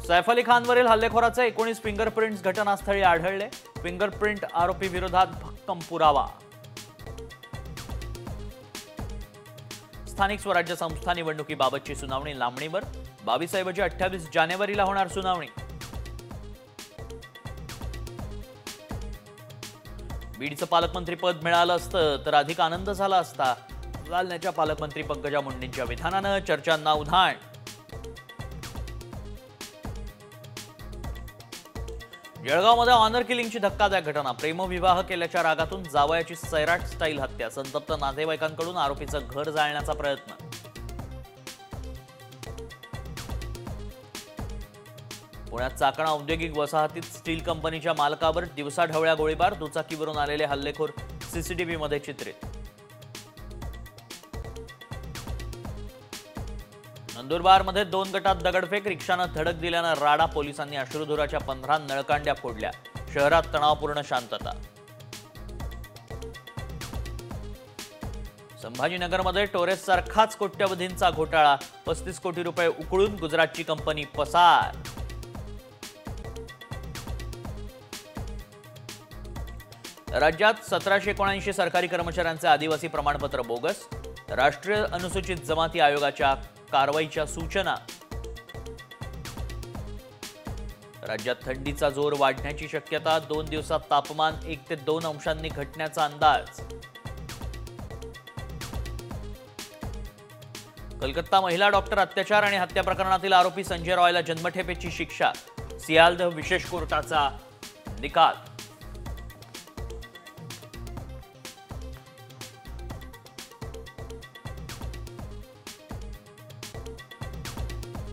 Saif Ali खानवरील हल्लेखोराचे 19 fingerprints घटनास्थळी आढळले। Fingerprint आरोपी विरोधात भक्कम पुरावा। स्थानिक स्वराज्य संस्था निवडणुकीबाबतची सुनावणी लांबणीवर। 22 ऐवजी 28 जानेवारीला होणार सुनावणी। बीडचं पालकमंत्री पद मिळालं असतं तर अधिक आनंद झाला असता। जालन्याच्या पालकमंत्री पंकजा मुंडेंच्या विधानानं चर्चांना उधाण। जळगावमध्ये ऑनर किलिंगची धक्कादायक घटना। प्रेमविवाह केल्याच्या रागातून जावयाची सैराट स्टाईल हत्या। संतप्त नातेवाईकांकडून आरोपीचं घर जाळण्याचा प्रयत्न। पुण्यात चाकणा औद्योगिक वसाहतीत स्टील कंपनीच्या मालकावर दिवसाढवळ्या गोळीबार। दुचाकीवरून आलेले हल्लेखोर सीसीटीव्हीमध्ये चित्रित। नंदुरबारमध्ये 2 गटात दगडफेक। रिक्षानं धडक दिल्यानं राडा। पोलिसांनी अश्रुधुराच्या 15 नळकांड्या फोडल्या। शहरात तणावपूर्ण शांतता। संभाजीनगरमध्ये टोरेस सारखाच कोट्यवधींचा घोटाळा। 35 कोटी रुपये उकळून गुजरातची कंपनी पसार। राज्यात 1779 सरकारी कर्मचाऱ्यांचे आदिवासी प्रमाणपत्र बोगस। राष्ट्रीय अनुसूचित जमाती आयोगाच्या कारवाईच्या सूचना। राज्यात थंडीचा जोर वाढण्याची शक्यता। 2 दिवसात तापमान 1 ते 2 अंशांनी घटण्याचा अंदाज। कलकत्ता महिला डॉक्टर अत्याचार आणि हत्या प्रकरणातील आरोपी संजय रॉयला जन्मठेपेची शिक्षा। सियालदह विशेष कोर्टाचा निकाल।